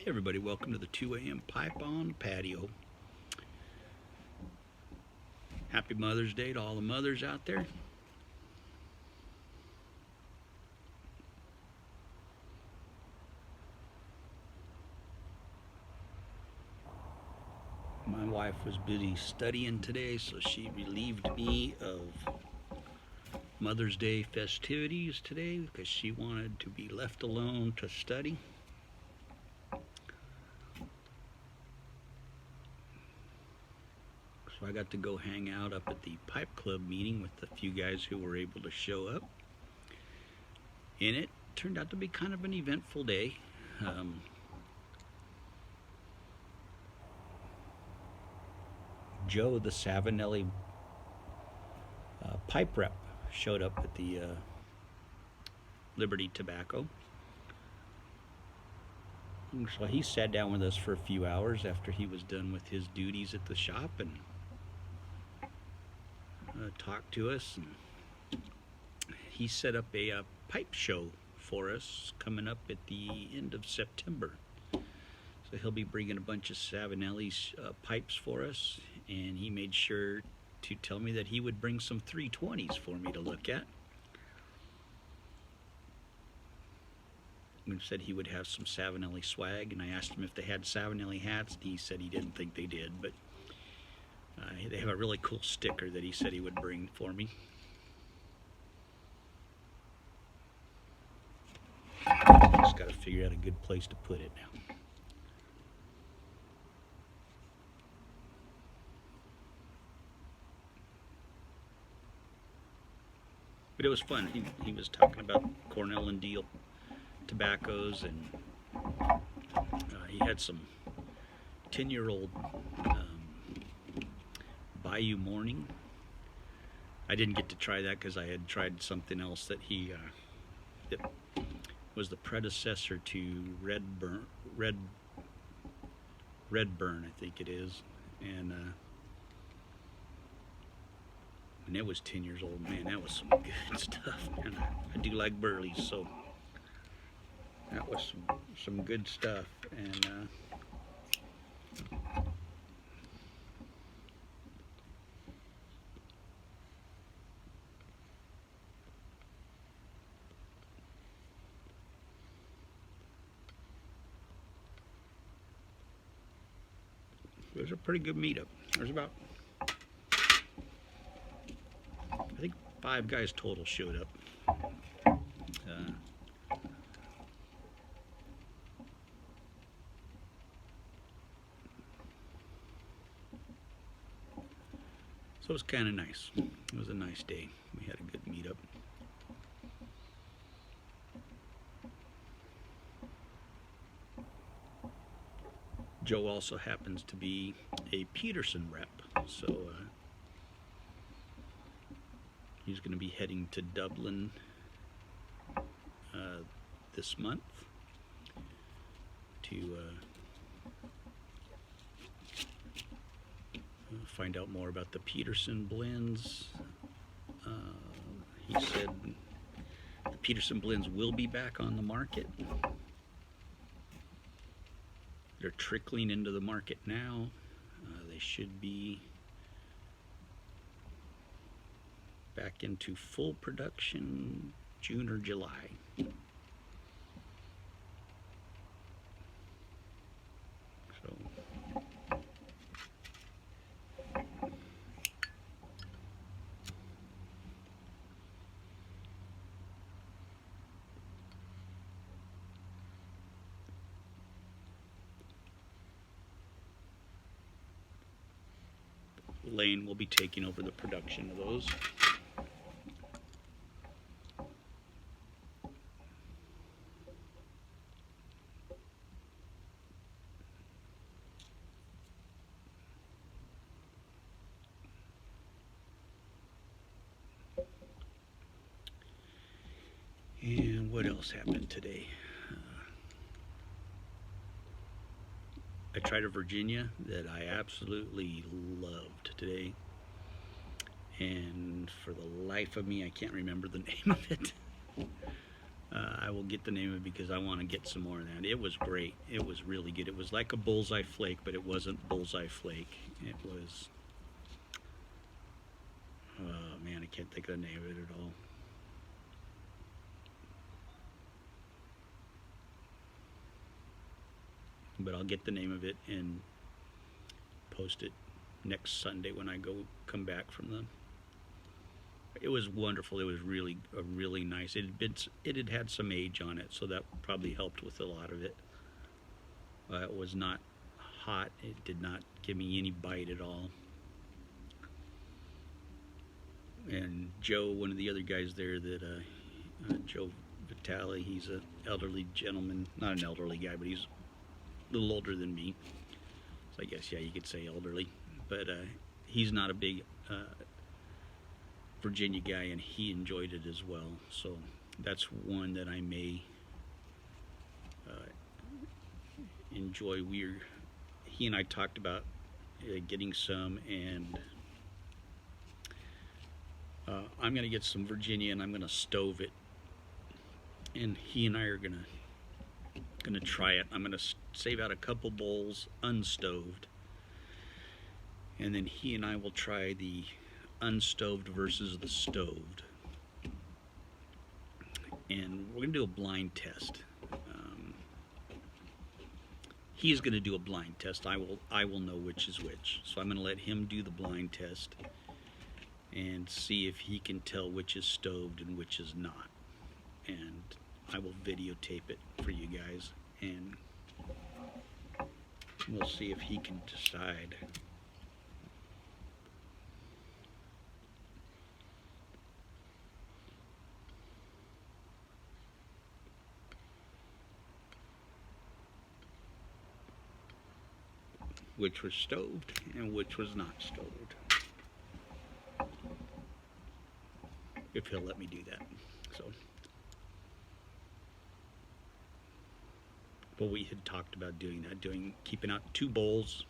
Everybody, welcome to the 2 a.m. pipe on patio. Happy Mother's Day to all the mothers out there. My wife was busy studying today, so she relieved me of Mother's Day festivities today because she wanted to be left alone to study. So I got to go hang out up at the Pipe Club meeting with the few guys who were able to show up. And it turned out to be kind of an eventful day. Joe, the Savinelli pipe rep, showed up at the Liberty Tobacco. So he sat down with us for a few hours after he was done with his duties at the shop and talked to us. And he set up a pipe show for us coming up at the end of September. So he'll be bringing a bunch of Savinelli's pipes for us, and he made sure to tell me that he would bring some 320s for me to look at. He said he would have some Savinelli swag, and I asked him if they had Savinelli hats, and he said he didn't think they did, but they have a really cool sticker that he said he would bring for me. Just got to figure out a good place to put it now. But it was fun. He was talking about Cornell and Deal tobaccos, and he had some 10-year-old Bayou Morning. I didn't get to try that because I had tried something else that that was the predecessor to Redburn, I think it is, and it was 10 years old. Man, that was some good stuff, man. I do like burleys, so that was some good stuff. And it was a pretty good meetup. There's about, I think, 5 guys total showed up. So it was kind of nice. It was a nice day. We had a good meetup. Joe also happens to be a Peterson rep, so he's going to be heading to Dublin this month to find out more about the Peterson blends. He said the Peterson blends will be back on the market. They're trickling into the market now. They should be back into full production June or July. So Lane will be taking over the production of those. And what else happened today? I tried a Virginia that I absolutely loved today, and for the life of me I can't remember the name of it. I will get the name of it because I want to get some more of that. It was great. It was really good. It was like a bullseye flake, but it wasn't bullseye flake. It was, oh man, I can't think of the name of it at all. But I'll get the name of it and post it next Sunday when I come back from them. It was wonderful. It was really nice. It had had some age on it, so that probably helped with a lot of it. It was not hot. It did not give me any bite at all. And Joe, one of the other guys there, Joe Vitale, he's an elderly gentleman, not an elderly guy, but he's a little older than me. So I guess, yeah, you could say elderly. But he's not a big Virginia guy, and he enjoyed it as well. So that's one that I may enjoy. He and I talked about getting some, and I'm going to get some Virginia, and I'm going to stove it. And he and I are going to try it. I'm going to save out a couple bowls unstoved, and then he and I will try the unstoved versus the stoved, and we're going to do a blind test. He's going to do a blind test. I will know which is which. So I'm going to let him do the blind test and see if he can tell which is stoved and which is not. And I will videotape it for you guys, and we'll see if he can decide. Which was stoved and which was not stoved. If he'll let me do that. So, but we had talked about doing that, keeping out 2 bowls,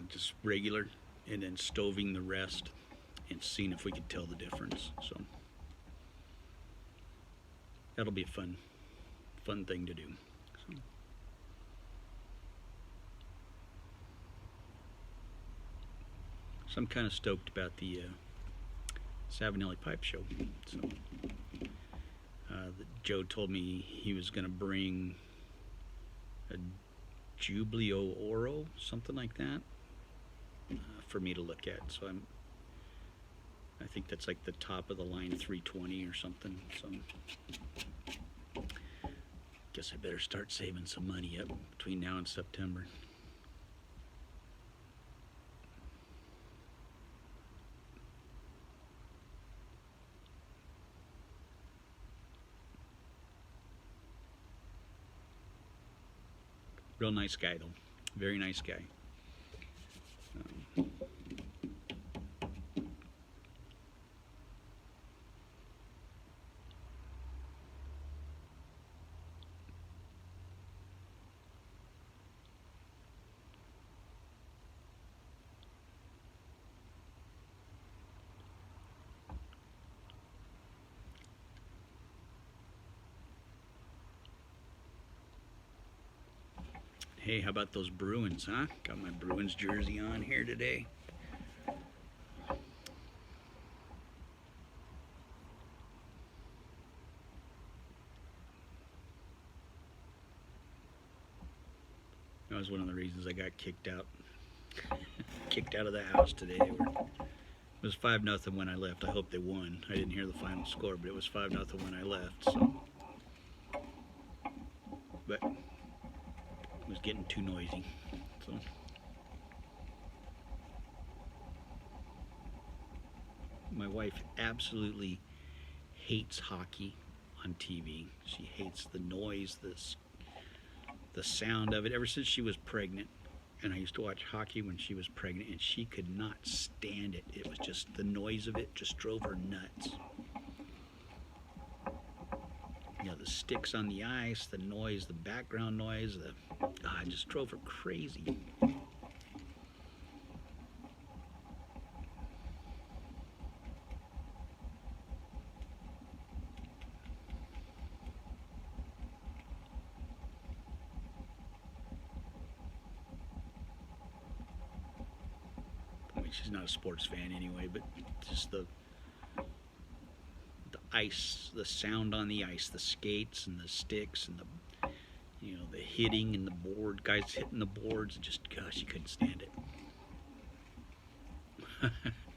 just regular, and then stoving the rest and seeing if we could tell the difference. So that'll be a fun thing to do. So I'm kind of stoked about the Savinelli pipe show. So Joe told me he was going to bring a Jubileo Oro, something like that, for me to look at. So I think that's like the top of the line 320 or something. So guess I better start saving some money up between now and September. Real nice guy, though. Very nice guy. Hey, how about those Bruins, huh? Got my Bruins jersey on here today. That was one of the reasons I got kicked out. Kicked out of the house today. It was 5-0 when I left. I hope they won. I didn't hear the final score, but it was 5-0 when I left. So, but it was getting too noisy. So, my wife absolutely hates hockey on TV. She hates the noise, the sound of it. Ever since she was pregnant, and I used to watch hockey when she was pregnant, and she could not stand it. It was just the noise of it just drove her nuts. You know, the sticks on the ice, the noise, the background noise, it just drove her crazy. she's not a sports fan anyway, but just the ice, the sound on the ice, the skates and the sticks and the, you know, the hitting and the board, guys hitting the boards, just, gosh, you couldn't stand it.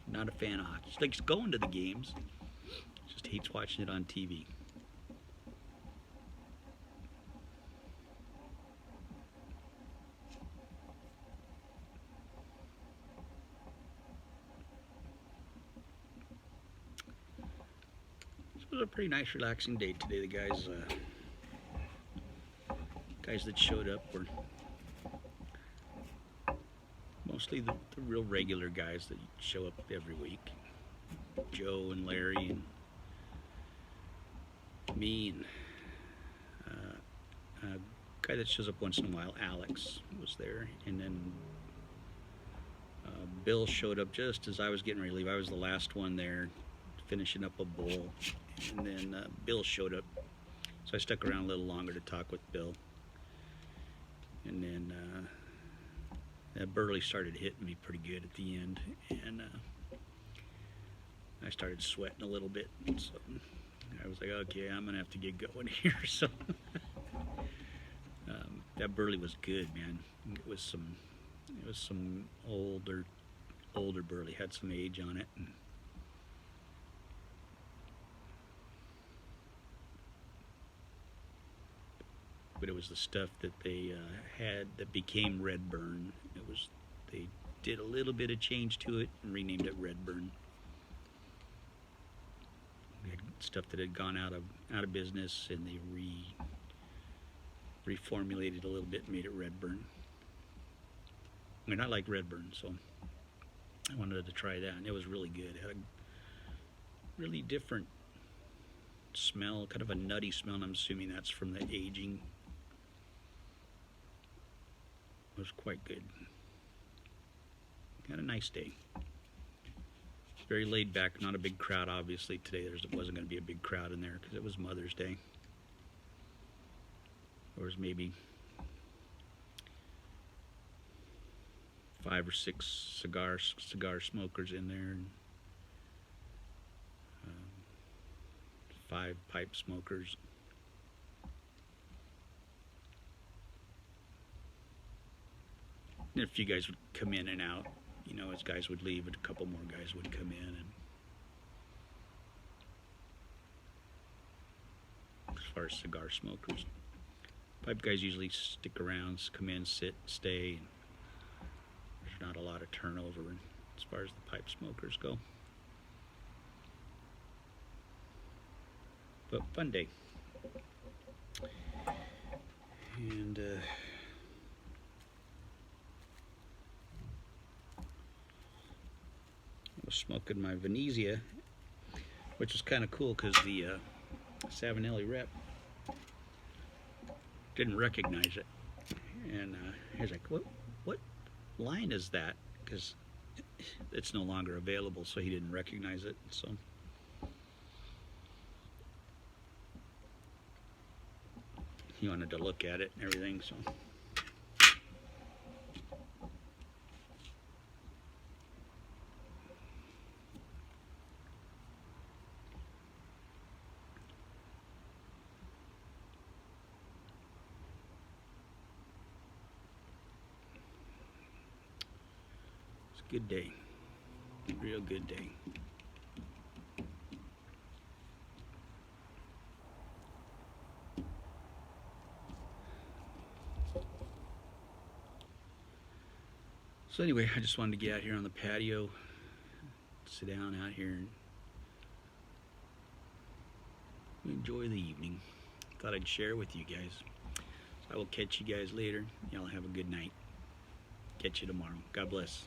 Not a fan of hockey. She likes going to the games, just hates watching it on TV. It was a pretty nice, relaxing day today. The guys that showed up were mostly the real regular guys that show up every week. Joe and Larry and me, and a guy that shows up once in a while, Alex, was there, and then Bill showed up just as I was getting ready to leave. I was the last one there, finishing up a bowl, and then Bill showed up, so I stuck around a little longer to talk with Bill. And then Burley started hitting me pretty good at the end, and I started sweating a little bit, so I was like, okay, I'm gonna have to get going here. So that Burley was good, man. It was some older Burley, had some age on it. And but it was the stuff that they had that became Redburn. They did a little bit of change to it and renamed it Redburn. We had stuff that had gone out of business, and they reformulated a little bit and made it Redburn. I mean, I like Redburn, so I wanted to try that, and it was really good. It had a really different smell, kind of a nutty smell, and I'm assuming that's from the aging. It was quite good. Had a nice day. Very laid back, not a big crowd, obviously. Today there wasn't going to be a big crowd in there because it was Mother's Day. There was maybe 5 or 6 cigar smokers in there, and 5 pipe smokers. And a few guys would come in and out, you know, as guys would leave, and a couple more guys would come in. And as far as cigar smokers, pipe guys usually stick around, come in, sit, stay. And there's not a lot of turnover as far as the pipe smokers go. But fun day. And I was smoking my Venezia, which was kind of cool because the Savinelli rep didn't recognize it, and he was like, "What line is that?" Because it's no longer available, so he didn't recognize it. So he wanted to look at it and everything. So. Good day, real good day. So anyway, I just wanted to get out here on the patio, sit down out here and enjoy the evening. Thought I'd share it with you guys. So I will catch you guys later. Y'all have a good night. Catch you tomorrow. God bless.